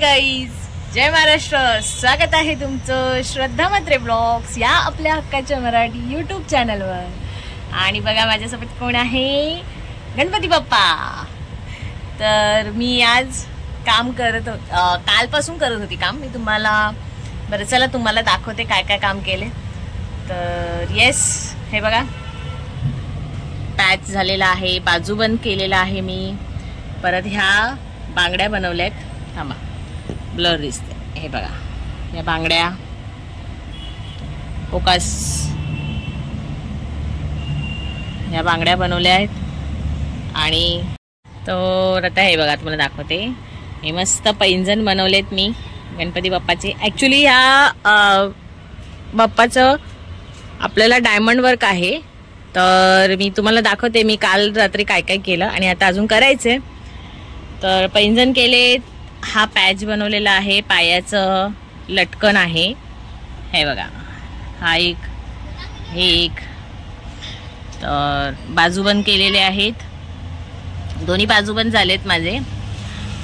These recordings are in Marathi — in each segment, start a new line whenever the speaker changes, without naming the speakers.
गाईज, जय महाराष्ट्र. स्वागत आहे तुमचं श्रद्धा म्हात्रे ब्लॉग्स या आपल्या हक्काच्या मराठी यूट्यूब चॅनलवर. आणि बघा माझ्यासोबत कोण आहे, गणपती बाप्पा. तर मी आज काम करत कालपासून करत होती काम. मी तुम्हाला बरं चला तुम्हाला दाखवते काय काय काम केले. तर येस, हे बघा पॅच झालेला आहे, बाजूबंद केलेला आहे मी. परत ह्या बांगड्या बनवल्यात, थांबा ब्लर दिसते, हे बघा या बांगड्या फोकस, या बांगड्या बनवल्या आहेत. आणि तर आता हे बघा तुम्हाला दाखवते, हे मस्त पैंजण बनवलेत मी गणपती बाप्पाचे. ॲक्च्युली ह्या बाप्पाचं आपल्याला डायमंड वर्क आहे. तर मी तुम्हाला दाखवते मी काल रात्री काय काय केलं आणि आता अजून करायचंय. तर पैंजण केले, हा पॅच बनवलेला आहे, पायाचं लटकन आहे, हे बघा हा एक, हे एक. तर बाजूबंद केलेले आहेत, दोन्ही बाजूबंद झालेत माझे.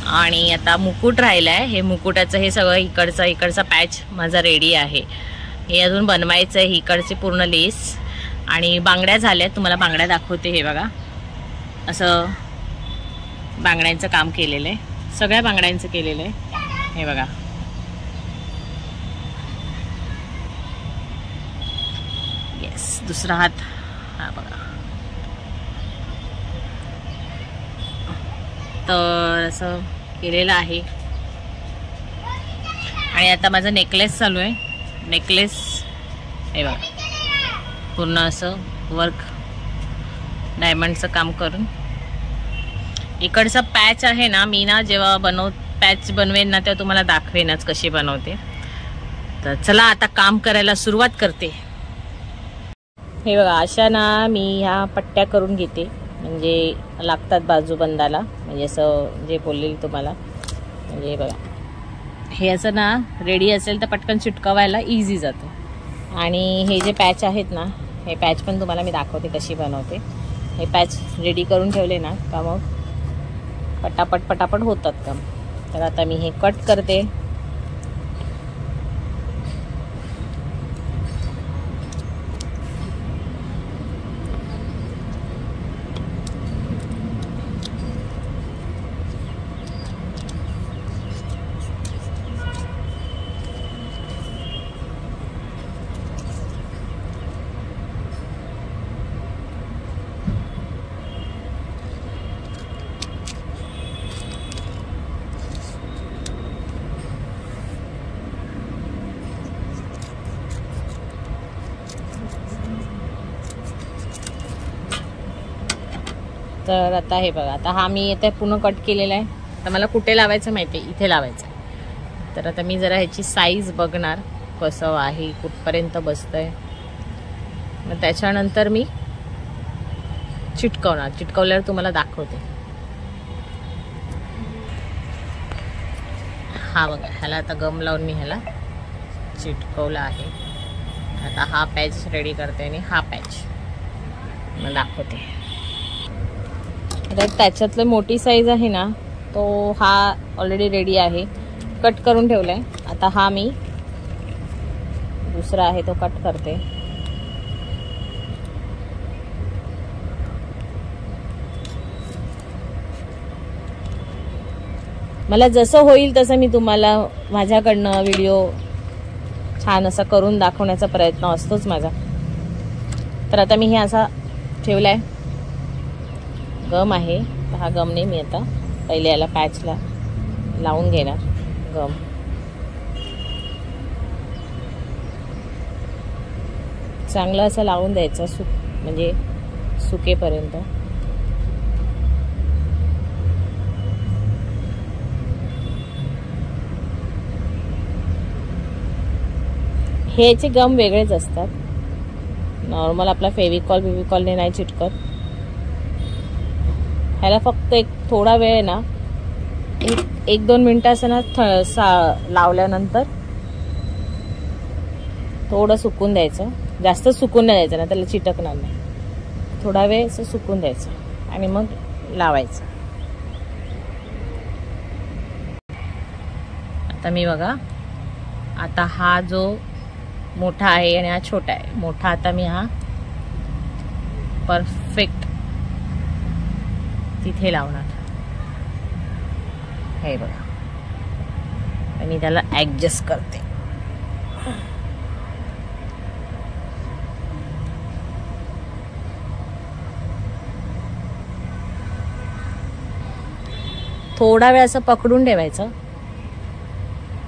आणि आता मुकुट राहिला आहे, हे मुकुटाचं हे सगळं इकडचा पॅच माझा रेडी आहे. हे अजून बनवायचं आहे, इकडचे पूर्ण लेस. आणि बांगड्या झाल्यात, तुम्हाला बांगड्या दाखवते. हे बघा असं बांगड्यांचं काम केलेलं आहे, सगळ्या बांगड्यांचं केलेलं आहे. हे बघा येस, दुसरा हात हा बघा. तर असं केलेलं आहे. आणि आता माझं नेकलेस चालू आहे. नेकलेस हे बघा पूर्ण असं वर्क डायमंडचं काम करून. इकडचा पॅच आहे ना, मी ना जेव्हा पॅच बनवेन ना तेव्हा तुम्हाला दाखवेनच कशी बनवते. तर चला आता काम करायला सुरुवात करते. हे बघा अशा ना मी ह्या पट्ट्या करून घेते, म्हणजे लागतात बाजूबंदाला, म्हणजे असं जे बोलले तुम्हाला. म्हणजे हे बघा हे असं ना रेडी असेल तर पटकन चिटकवायला इझी जातं. आणि हे जे पॅच आहेत ना, हे पॅच पण तुम्हाला मी दाखवते कशी बनवते. हे पॅच रेडी करून ठेवले ना का मग पटापट होतात काम. तर आता मी हे कट करते. तर आता हे बघा, आता हा मी आता पूर्ण कट केलेला आहे. तर मला कुठे लावायचं माहिती आहे, इथे लावायचं आहे. तर आता मी जरा ह्याची साईज बघणार कसं आहे, कुठपर्यंत बसतंय. मग त्याच्यानंतर मी चिटकवणार, चिटकवल्यावर तुम्हाला दाखवते. हा बघा ह्याला आता गम लावून मी ह्याला चिटकवला आहे. आता हा पॅच रेडी करते आणि हा पॅच मग दाखवते. तर त्याच्यातलं मोठी साईज आहे ना, तो हा ऑलरेडी रेडी आहे, कट करून ठेवला आहे. आता हा मी दुसरा आहे तो कट करते. मला जसं होईल तसं मी तुम्हाला माझ्याकडनं व्हिडिओ छान असा करून दाखवण्याचा प्रयत्न असतोच माझा. तर आता मी हे असा ठेवला आहे, गम आहे. तर हा गमने मी आता पहिले याला पॅचला लावून घेणार. गम चांगलं असं लावून द्यायचं, म्हणजे सुकेपर्यंत. ह्याचे गम वेगळेच असतात, नॉर्मल आपला फेविकॉलने नाही चिटकत. ह्याला फक्त एक थोडा वेळ ना, एक 2 मिनटं असं ना लावल्यानंतर थोडं सुकून द्यायचं. जास्त सुकून नाही द्यायचं ना, त्याला चिटकणार नाही. थोडा वेळ असं सुकून द्यायचं आणि मग लावायचं. आता मी बघा, आता हा जो मोठा आहे आणि हा छोटा आहे, मोठा आता मी हा परफेक्ट तिथे लावणार. हे बघा, आणि त्याला ऍडजस्ट करते. थोडा वेळ असं पकडून ठेवायचं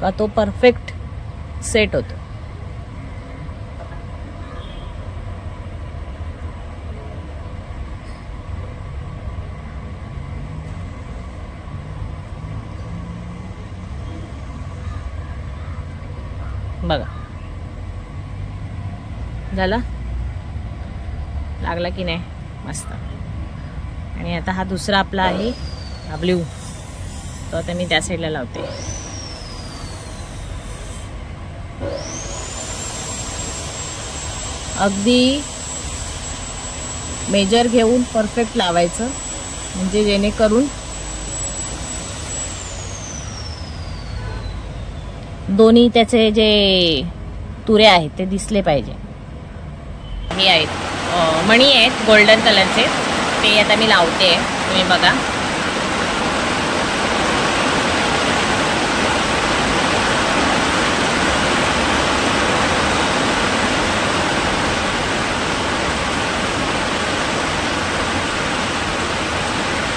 का तो परफेक्ट सेट होतो. बघा झाला, लागला की नाही मस्त. आणि आता हा दुसरा आपला आहे हा ब्ल्यू, तो आता मी त्या साईडला लावते. अगदी मेजर घेऊन परफेक्ट लावायचं, म्हणजे जेणेकरून दोन्ही त्याचे जे तुरे आहेत ते दिसले पाहिजे. हे आहेत मणी आहेत गोल्डन कलरचे, ते आता मी लावते. तुम्ही बघा,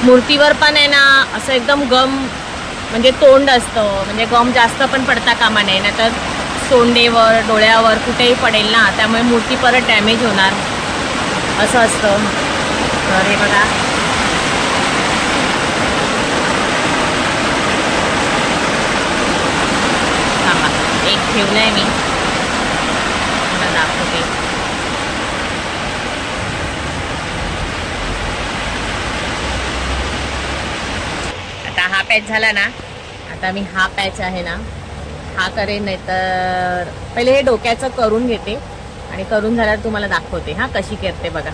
मूर्तीवर पण आहे ना असं एकदम गम म्हणजे तोंड असतं, म्हणजे गम जास्त पण पडता कामा नये, नाहीतर सोंडेवर डोळ्यावर कुठेही पडेल ना, त्यामुळे मूर्ती परत डॅमेज होणार असं असतं. तर हे बघा, थांबा एक ठेवलाय मी, मला दाखवते. आता हा पॅच झाला ना, आता मी हा पॅच आहे ना हा करेन, नाही तर पहिले हे डोक्याचं करून घेते आणि करून झाल्यावर तुम्हाला दाखवते हा कशी करते बघा.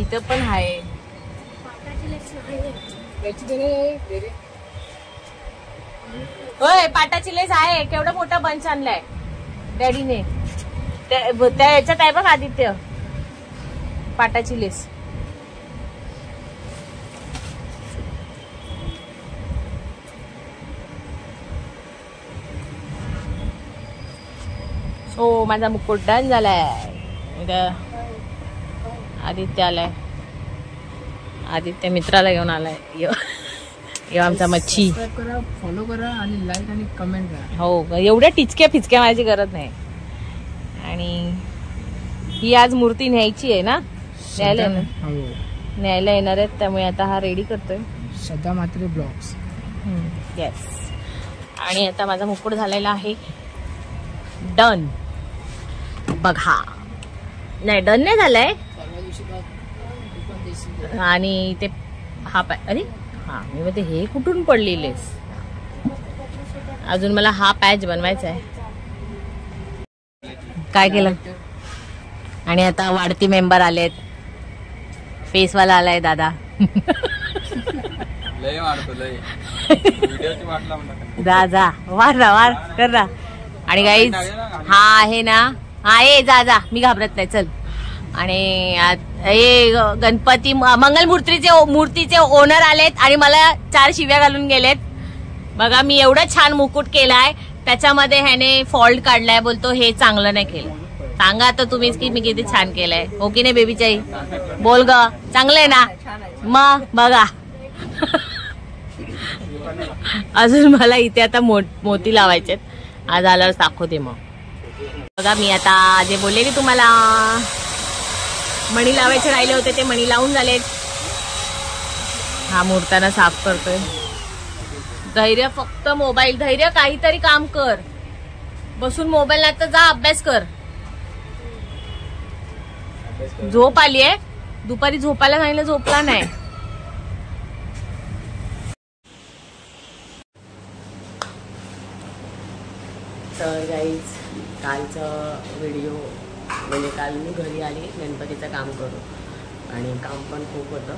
इथं पण आहे. होय पाटाची लेस आहे. केवढा मोठा बंच आणलाय डॅडीने. त्या याच्यात आहे बघ आदित्य, पाटाची लेस. हो माझा मुकुट डन झालाय. आदित्य आलाय. आदित्य मित्राला घेऊन आलाय. यो आमचा मच्छी.
फॉलो करा आणि लाईक आणि कमेंट करा.
हो एवढ्या टिचक्या फिचक्या माझी गरज नाही. आणि ही आज मूर्ती न्यायची आहे ना, न्यायला येणार आहेत. त्यामुळे आता हा रेडी करतोय.
श्रद्धा म्हात्रे ब्लॉग्स.
येस. आणि आता माझा मुकुट झालेला आहे डन. बघा नाही डन नाही झालंय. आणि ते हा अरे हा मी म्हणते हे कुठून पडलेलेस. अजून मला हा पॅच बनवायचा आहे. काय केलं. आणि आता वाढती मेंबर आलेत. फेसवाला आलाय दादा. जा वार कर ना. आणि गाईज हा आहे ना, हा ये जा मी घाबरत नाही चल. आणि हे गणपती मंगल मूर्तीचे ओनर आलेत आणि मला 4 शिव्या घालून गेलेत. बघा मी एवढं छान मुकुट केलाय, त्याच्यामध्ये ह्याने फॉल्ट काढलाय. बोलतो हे चांगलं नाही केलं. सांगा आता तुम्हीच की मी किती छान केलंय. हो की नाही बेबीचाई, बोल ग. चांगलंय ना मग. बघा अजून मला इथे आता मोती लावायचे. आज आल्यावर दाखवते मग. बघा मी आता जे बोलले की तुम्हाला मणी लावायचे राहिले होते ते मणी लावून झालेत. हा मूर्ताना साफ करतोय. धैर्य फक्त मोबाईल. धैर्य काहीतरी काम कर. बसून मोबाईल नाही तर जा अभ्यास कर. झोप आली आहे. दुपारी झोपायला सांगितलं झोपला नाही. तर गाईज कालचं व्हिडिओ म्हणजे काल मी घरी आली गणपतीचं काम करू आणि काम पण खूप होतं.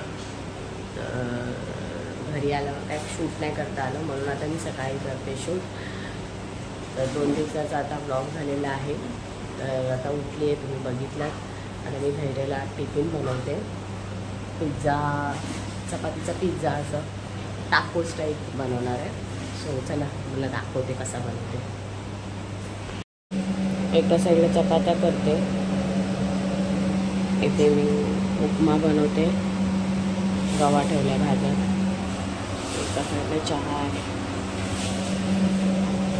तर घरी आलं काय शूट नाही करता आलं म्हणून आता मी सकाळी करते शूट. तर 2 दिवसाचा आता ब्लॉग झालेला आहे. तर आता उठली आहे तुम्ही बघितलं. आता मी धैर्याला टिफिन बनवते. पिझ्झा चपातीचा पिझ्झा असं टाकोस टाईप बनवणार आहे. सो चला मला दाखवते कसा बनवते. एका साईडला चपात्या करते. इथे मी उपमा बनवते. रवा ठेवला भाज्यात. एका साईडला चहा आहे.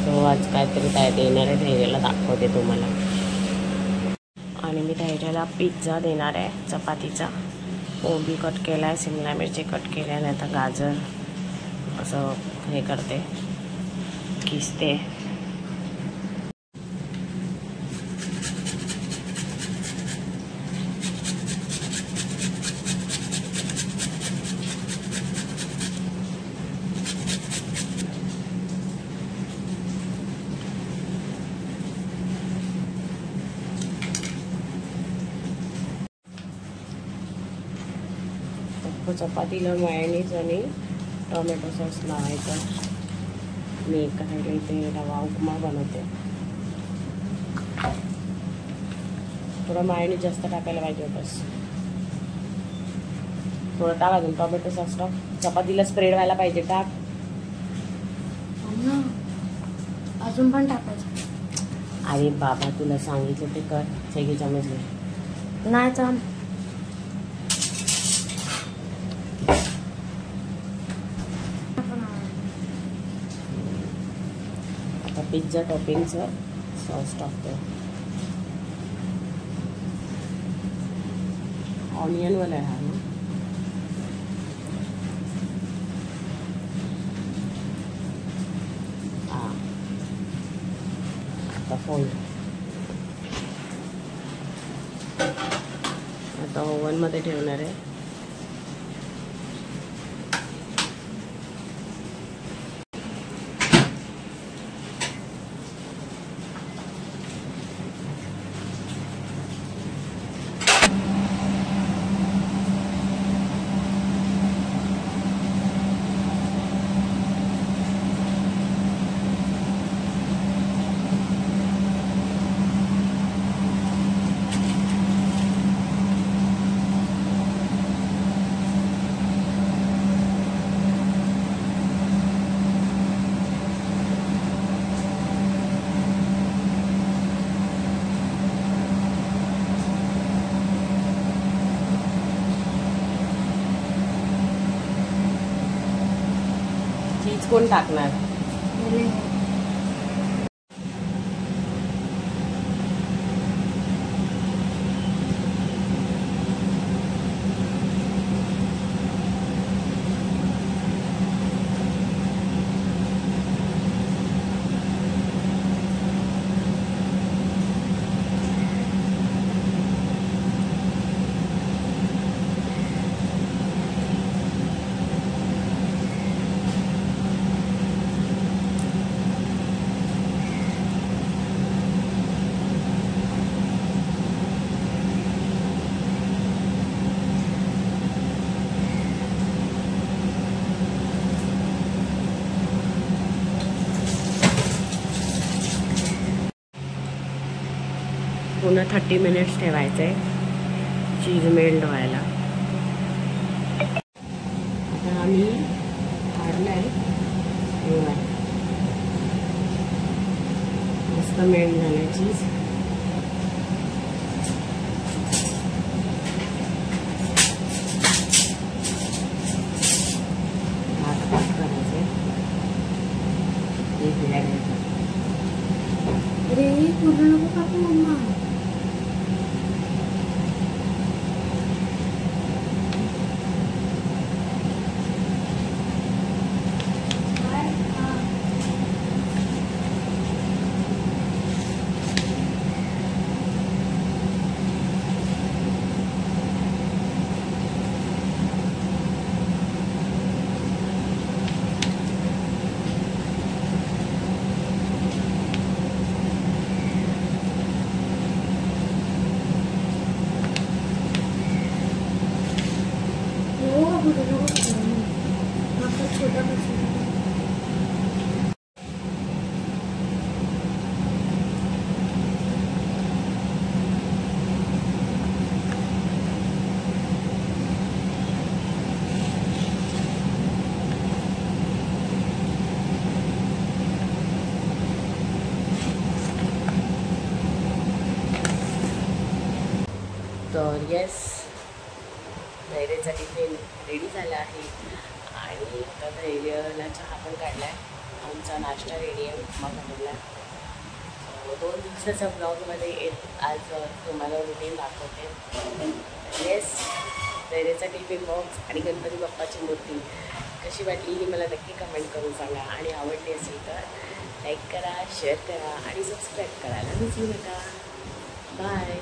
सो आज काहीतरी काय देणार आहे धैर्याला दाखवते तुम्हाला. आणि मी धैर्याला पिझ्झा देणार आहे चपातीचा. कोबी कट केला आहे, शिमला मिरची कट केल्या आणि आता गाजर असं हे करते, किसते. चपातीला मायोनीज आणि टोमॅटो सॉस लावायचा. मी एका साईडला इथे रवा उपमा बनवते. थोडं मायोनीज जास्त टाकायला पाहिजे बस. थोडं टाक अजून टोमॅटो सॉस टाक. चपातीला स्प्रेड व्हायला पाहिजे. टाक
अजून पण टाकायचं.
अरे बाबा तुला सांगितलं ते कर. 6 चमच घे.
नाही चाल.
पिझ्झा टॉपिंगचं सॉस टाकतो. ऑनियनवाला आहे हा ना. हां आता फोल्ड. आता ओव्हनमध्ये ठेवणार आहे. चीज कोण टाकणार? पुन्हा 30 मिनिट्स ठेवायचं आहे चीज मेल्ट व्हायला. आता आम्ही काढलं आहे, मस्त मेल्ट झालं आहे चीज.
अरे पूर्ण नको कापू मम्मा. छोटा
तर येस, धैर्याचा टिफिन रेडी झाला आहे आणि आता धैर्याला चहा पण काढला आहे. आमचा नाश्ता रेडी आहे, उपमा बनवला आहे. 2 दिवसाच्या ब्लॉगमध्ये आज तुम्हाला रुटीन दाखवते. येस, धैर्याचा टिफिन बॉक्स आणि गणपती बाप्पाची मूर्ती कशी वाटली ही मला नक्की कमेंट करून सांगा. आणि आवडली असेल तर लाईक करा, शेअर करा आणि सबस्क्राईब करायला विसरू नका. बाय.